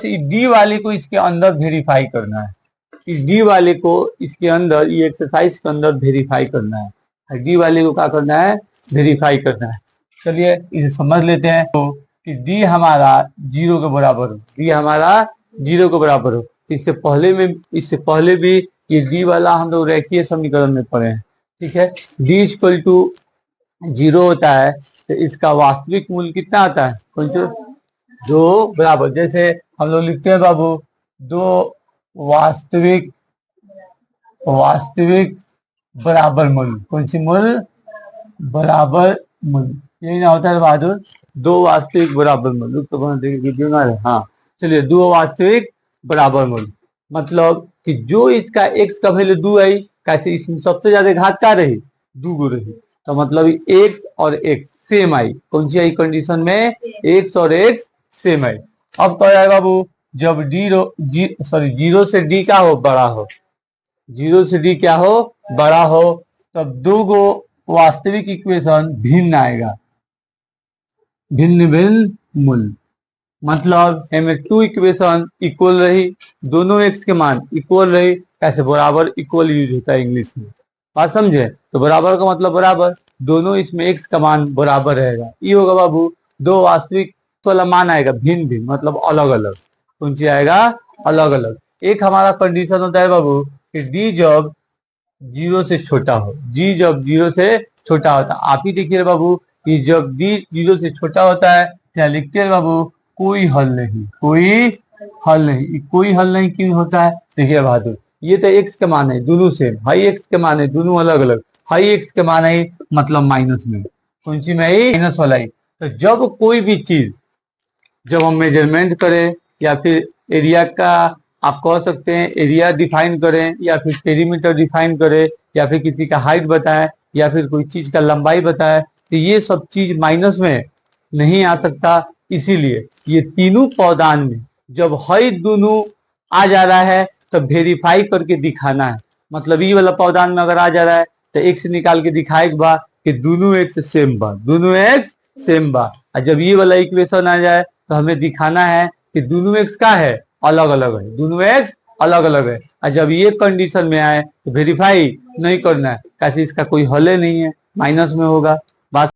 बस डी वाले को इसके अंदर वेरीफाई करना है, इस डी वाले को इसके अंदर, ये एक्सरसाइज के अंदर वेरीफाई करना है, डी वाले को क्या करना है, वेरीफाई करना है। चलिए इसे समझ लेते हैं। तो कि डी हमारा 0 के बराबर हो, डी हमारा 0 के बराबर हो। इससे पहले भी ये डी वाला हम लोग रेखीय समीकरण में पढ़े हैं, ठीक है। डी इक्वल टू 0 होता है तो इसका वास्तविक मूल्य कितना आता है, कौन सा, 2 बराबर। जैसे हम लोग लिखते हैं बाबू, 2 वास्तविक बराबर मूल्य, कौन सी मूल्य, बराबर मूल्य, यही ना होता है बहादुर, 2 वास्तविक बराबर मूल्य। तो वीडियो ना रहे, हाँ चलिए, 2 वास्तविक बराबर मूल्य मतलब कि जो इसका x का वैल्यू 2 आई, कैसे इसमें सबसे ज्यादा घात क्या रही, 2 गो रही, तो मतलब x और x सेम आई, कौन सी आई कंडीशन में, x और x सेम आई। अब कह रहा है बाबू, जब जीरो से डी क्या हो, बड़ा हो, 0 से डी क्या हो, बड़ा हो, तब 2 गो वास्तविक इक्वेशन भिन्न आएगा, भिन्न भिन्न मूल्य। मतलब हमें 2 इक्वेशन इक्वल रही, दोनों x के मान इक्वल रही, कैसे, बराबर इक्वल यूज होता है इंग्लिश में, बात समझे। तो बराबर का मतलब बराबर, दोनों इसमें x का मान बराबर रहेगा, ये होगा बाबू 2 वास्तविक वाला मान आएगा भिन्न भिन्न, मतलब अलग अलग, कौन सी आएगा, अलग अलग। एक हमारा कंडीशन होता है बाबू कि डी जब 0 से छोटा हो, जी जब 0 से छोटा होता है, आप ही देखिए बाबू कि जब डी 0 से छोटा होता है क्या लिखते हैं बाबू, कोई हल नहीं, कोई हल नहीं क्यों होता है, देखिए बहादुर, ये तो x के मान है दोनों सेम, हाई x के मान है दोनों अलग अलग, हाई x के मान है मतलब माइनस में, कौन सी में आई, माइनस वाला ही। तो जब कोई भी चीज, जब हम मेजरमेंट करें या फिर एरिया का, आप कह सकते हैं एरिया डिफाइन करें, या फिर पेरीमीटर डिफाइन करें, या फिर किसी का हाइट बताएं, या फिर कोई चीज का लंबाई बताएं, तो ये सब चीज माइनस में नहीं आ सकता। इसीलिए ये तीनों पौधान में जब हाइट दोनों आ जा रहा है तो वेरीफाई करके दिखाना है, मतलब ये वाला पौधान में अगर आ जा रहा है तो x निकाल के दिखाएगा बा कि दोनों x सेम बा, दोनों x सेम बा। और जब ये वाला इक्वेशन आ जाए तो हमें दिखाना है कि दोनों x का है, अलग अलग है, दोनों x अलग अलग है। और जब ये कंडीशन में आए तो वेरीफाई नहीं करना है, कैसे इसका कोई हल नहीं है, माइनस में होगा।